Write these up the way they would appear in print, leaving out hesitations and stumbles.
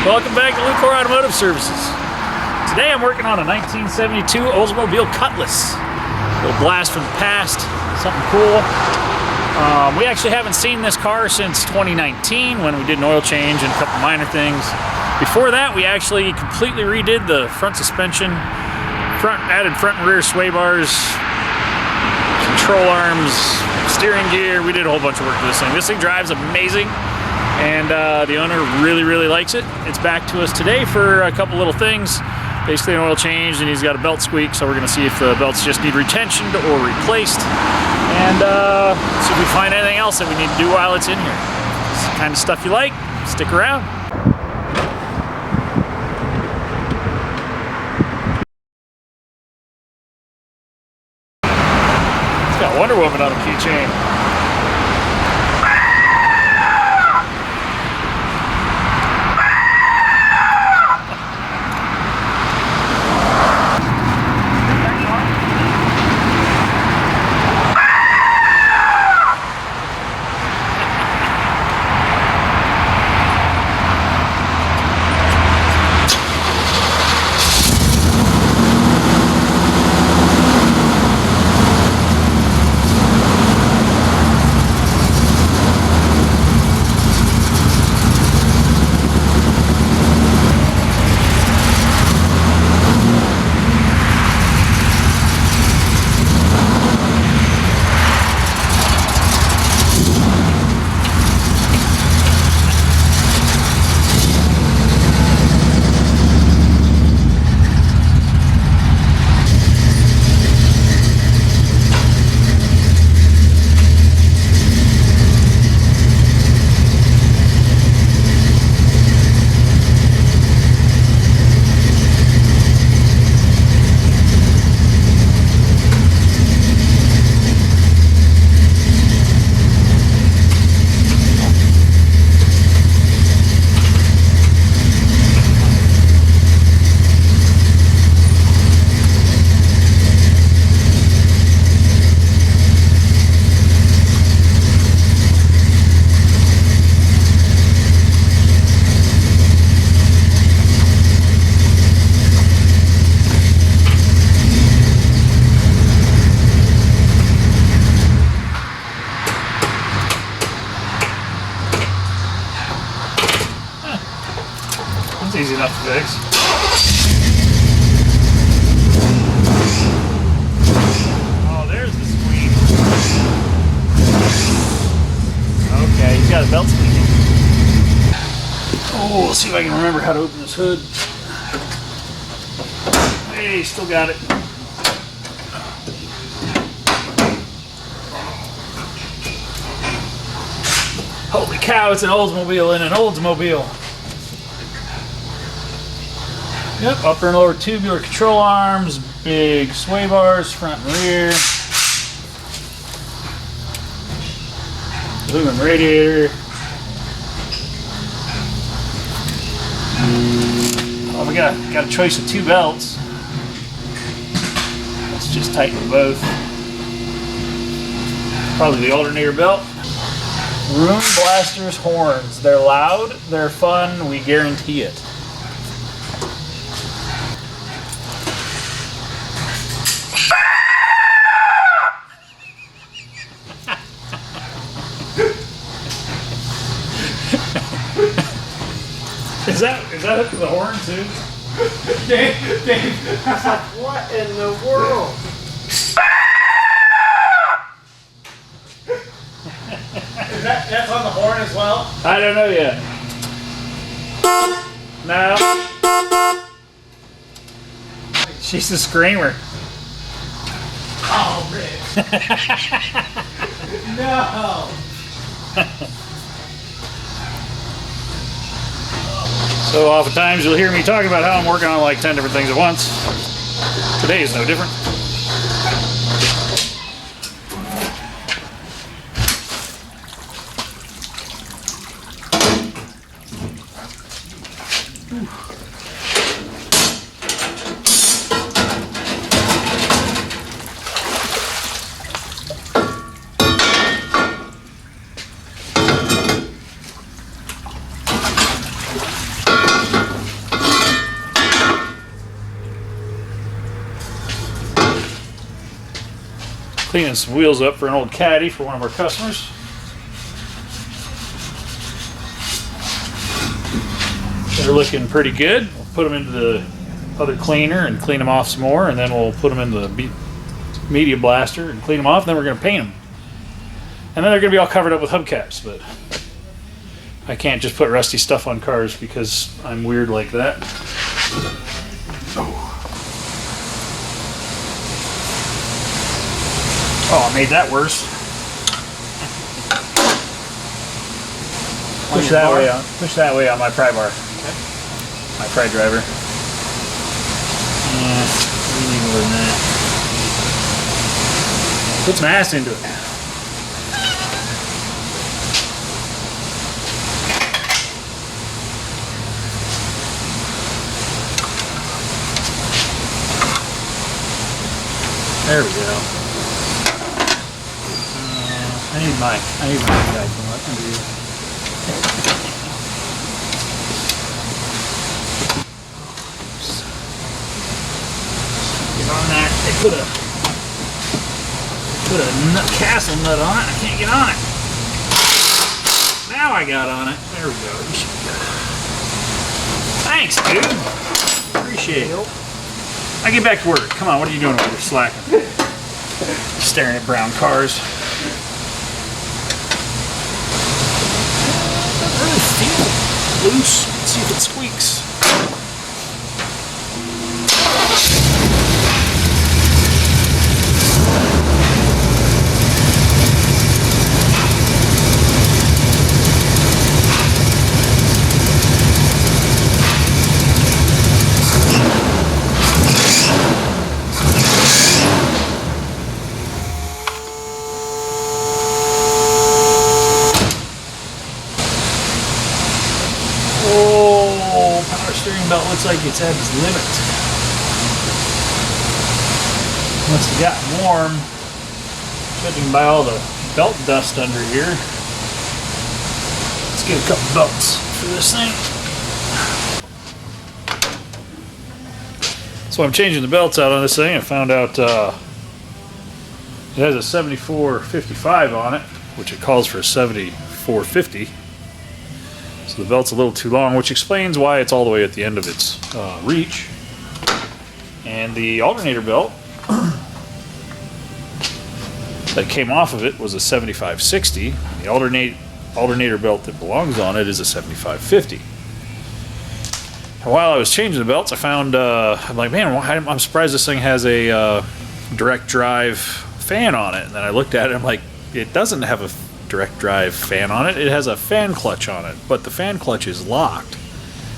Welcome back to Lucore Automotive Services. Today I'm working on a 1972 Oldsmobile Cutlass. A little blast from the past, something cool. We actually haven't seen this car since 2019 when we did an oil change and a couple minor things. Before that, we actually completely redid the front suspension, added front and rear sway bars, control arms, steering gear. We did a whole bunch of work to this thing. This thing drives amazing. And the owner really likes it. It's back to us today for a couple little things. Basically an oil change, and he's got a belt squeak, so we're gonna see if the belts just need retentioned or replaced. And see if we find anything else that we need to do while it's in here. It's the kind of stuff you like. Stick around. It's got Wonder Woman on a keychain. Easy enough to fix. Oh, there's the squeak. Okay, he's got a belt squeaking. Oh, let's see if I can remember how to open this hood. Hey, still got it. Holy cow, it's an Oldsmobile in an Oldsmobile. Yep, upper and lower tubular control arms, big sway bars, front and rear. Aluminum radiator. Oh, we got a choice of two belts. Let's just tighten both. Probably the alternator belt. Room blasters horns. They're loud, they're fun, we guarantee it. Is that hooked to the horn too? Dave, I was like, what in the world? That's on the horn as well? I don't know yet. No. She's a screamer. Oh, Rick. No. So oftentimes you'll hear me talking about how I'm working on like 10 different things at once. Today is no different. Cleaning some wheels up for an old caddy for one of our customers. They're looking pretty good. We'll put them into the other cleaner and clean them off some more, and then we'll put them in the media blaster and clean them off, and then we're going to paint them. And then they're going to be all covered up with hubcaps, but I can't just put rusty stuff on cars because I'm weird like that. Oh, I made that worse. Push that way on my pry bar. Okay. My pry driver. Yeah, we need more than that. Put some ass into it. There we go. I need my guy from up under here. Get on that. They put a castle nut on it. I can't get on it. Now I got on it. There we go. You should be good. Thanks, dude. Appreciate it. I get back to work. Come on, what are you doing over there slacking? Staring at brown cars. Doesn't really feel loose. Let's see if it squeaks. Belt looks like it's at its limit. Must have gotten warm, judging by all the belt dust under here. Let's get a couple belts for this thing. So I'm changing the belts out on this thing. I found out it has a 7455 on it, which it calls for a 7450. So the belt's a little too long, which explains why it's all the way at the end of its reach. And the alternator belt that came off of it was a 7560. The alternator belt that belongs on it is a 7550. And while I was changing the belts, I found, I'm like, man, I'm surprised this thing has a direct drive fan on it. And then I looked at it, I'm like, it doesn't have a direct drive fan on it. It has a fan clutch on it, but the fan clutch is locked.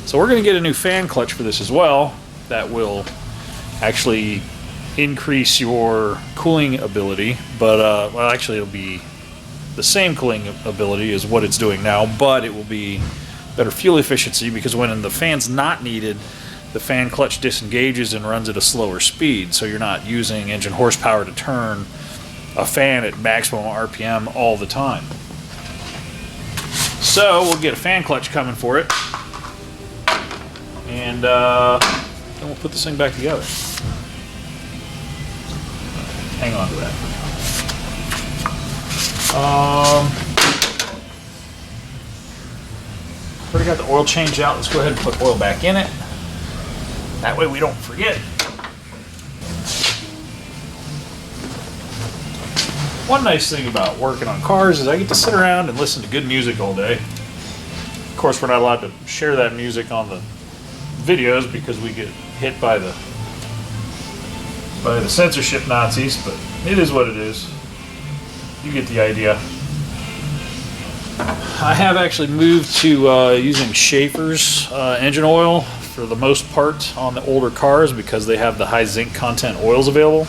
So we're going to get a new fan clutch for this as well that will actually increase your cooling ability, but well, actually it'll be the same cooling ability as what it's doing now, but it will be better fuel efficiency because when the fan's not needed, the fan clutch disengages and runs at a slower speed, so you're not using engine horsepower to turn a fan at maximum RPM all the time. So we'll get a fan clutch coming for it, and then we'll put this thing back together. Hang on to that for now. Already got the oil changed out. Let's go ahead and put oil back in it. That way we don't forget. One nice thing about working on cars is I get to sit around and listen to good music all day. Of course, we're not allowed to share that music on the videos because we get hit by the censorship Nazis, but it is what it is. You get the idea. I have actually moved to using Schaefer's engine oil for the most part on the older cars because they have the high zinc content oils available.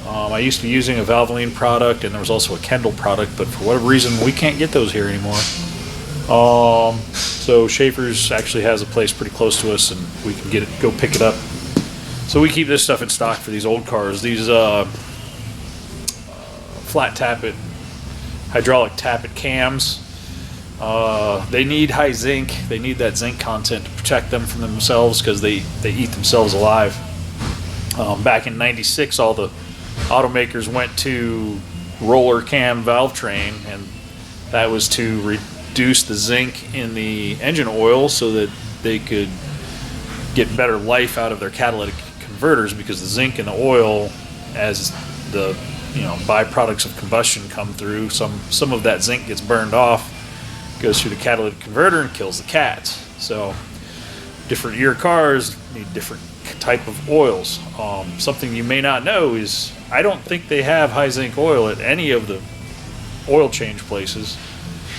I used to be using a Valvoline product, and there was also a Kendall product, but for whatever reason, we can't get those here anymore. So Schaefer's actually has a place pretty close to us, and we can go pick it up. So we keep this stuff in stock for these old cars. These flat tappet, hydraulic tappet cams, they need high zinc. They need that zinc content to protect them from themselves because they eat themselves alive. Back in '96, all the automakers went to roller cam valve train, and that was to reduce the zinc in the engine oil so that they could get better life out of their catalytic converters, because the zinc in the oil, as the byproducts of combustion come through, some of that zinc gets burned off, goes through the catalytic converter and kills the cats. So different year cars need different type of oils. Something you may not know is I don't think they have high zinc oil at any of the oil change places.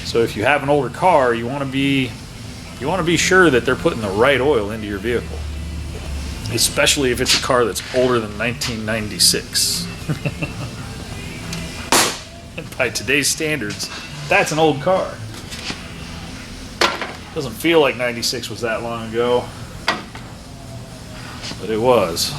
So if you have an older car, you want to be sure that they're putting the right oil into your vehicle, especially if it's a car that's older than 1996. And by today's standards, that's an old car. Doesn't feel like 96 was that long ago, but it was.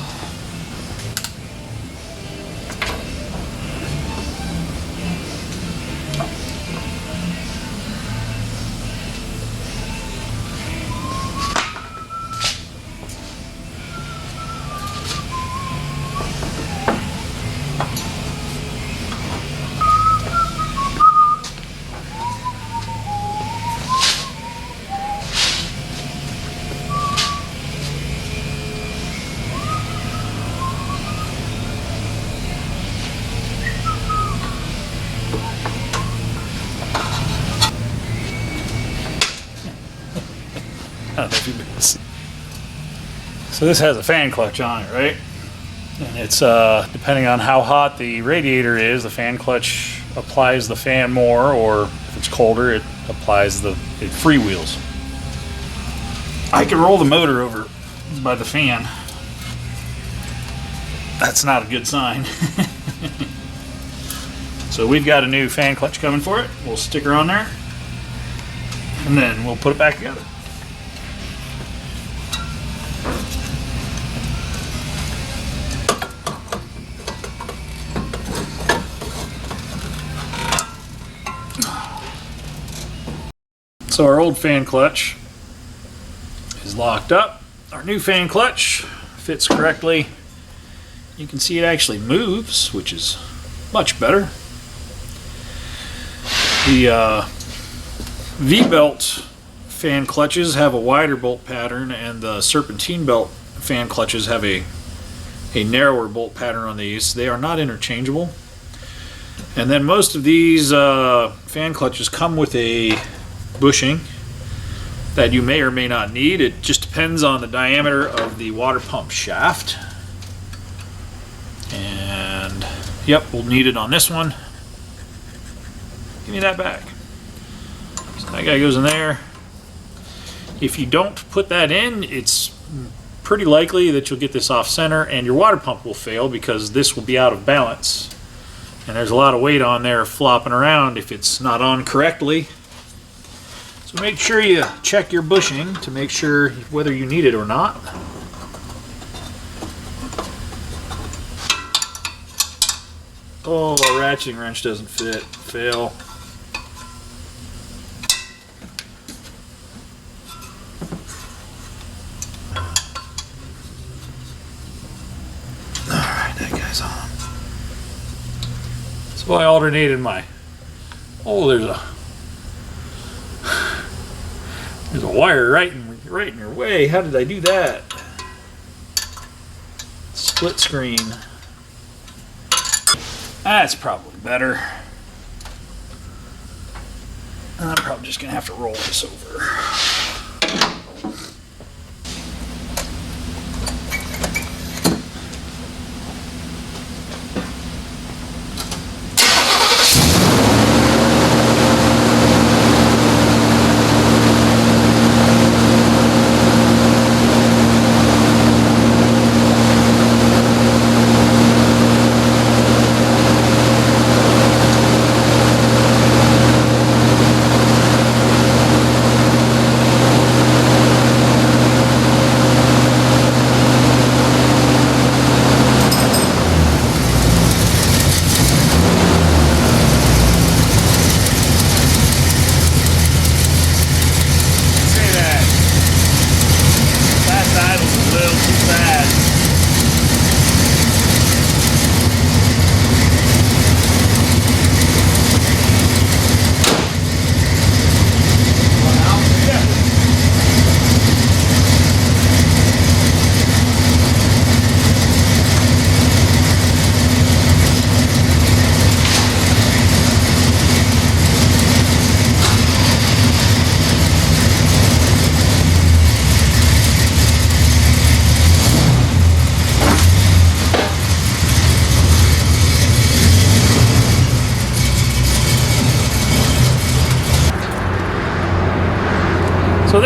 I don't know if you've been seeing. So this has a fan clutch on it, right? And it's depending on how hot the radiator is, the fan clutch applies the fan more, or if it's colder, it applies it freewheels. I can roll the motor over by the fan. That's not a good sign. So we've got a new fan clutch coming for it. We'll stick her on there, and then we'll put it back together. So our old fan clutch is locked up. Our new fan clutch fits correctly. You can see it actually moves, which is much better. The V-belt fan clutches have a wider bolt pattern, and the serpentine belt fan clutches have a narrower bolt pattern on these. They are not interchangeable. And then most of these fan clutches come with a bushing that you may or may not need. It just depends on the diameter of the water pump shaft. And yep, we'll need it on this one. Give me that back. So that guy goes in there. If you don't put that in, it's pretty likely that you'll get this off center and your water pump will fail, because this will be out of balance. And there's a lot of weight on there flopping around if it's not on correctly. So make sure you check your bushing to make sure whether you need it or not. Oh, a ratcheting wrench doesn't fit. Fail. Alright, that guy's on. So I alternated my... Oh, there's a wire right in your way. How did I do that? Split screen. That's probably better. I'm probably just gonna have to roll this over.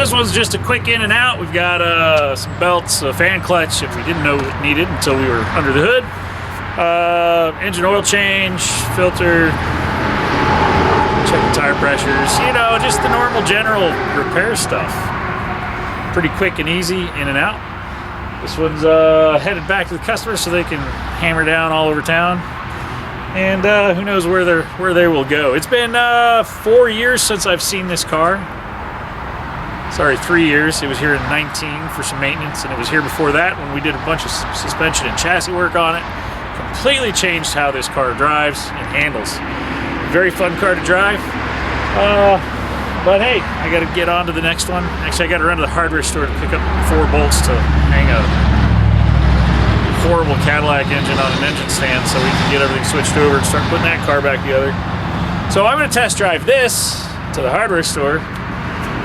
this one's just a quick in and out. We've got some belts, a fan clutch that we didn't know it needed until we were under the hood. Engine oil change, filter, check the tire pressures, you know, just the normal general repair stuff. Pretty quick and easy in and out. This one's headed back to the customer so they can hammer down all over town. And who knows where they will go. It's been 4 years since I've seen this car. Sorry, 3 years. It was here in 19 for some maintenance, and it was here before that when we did a bunch of suspension and chassis work on it. Completely changed how this car drives and handles. Very fun car to drive. But hey, I got to get on to the next one. Actually, I got to run to the hardware store to pick up 4 bolts to hang a horrible Cadillac engine on an engine stand so we can get everything switched over and start putting that car back together. So I'm going to test drive this to the hardware store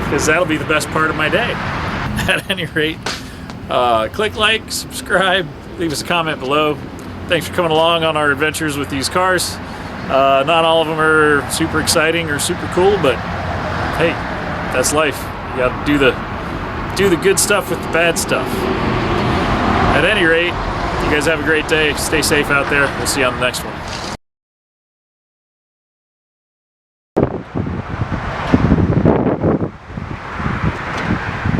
because that'll be the best part of my day. At any rate, click like, subscribe, leave us a comment below. Thanks for coming along on our adventures with these cars. Not all of them are super exciting or super cool, but hey, that's life. You got to do the good stuff with the bad stuff. At any rate, you guys have a great day. Stay safe out there. We'll see you on the next one.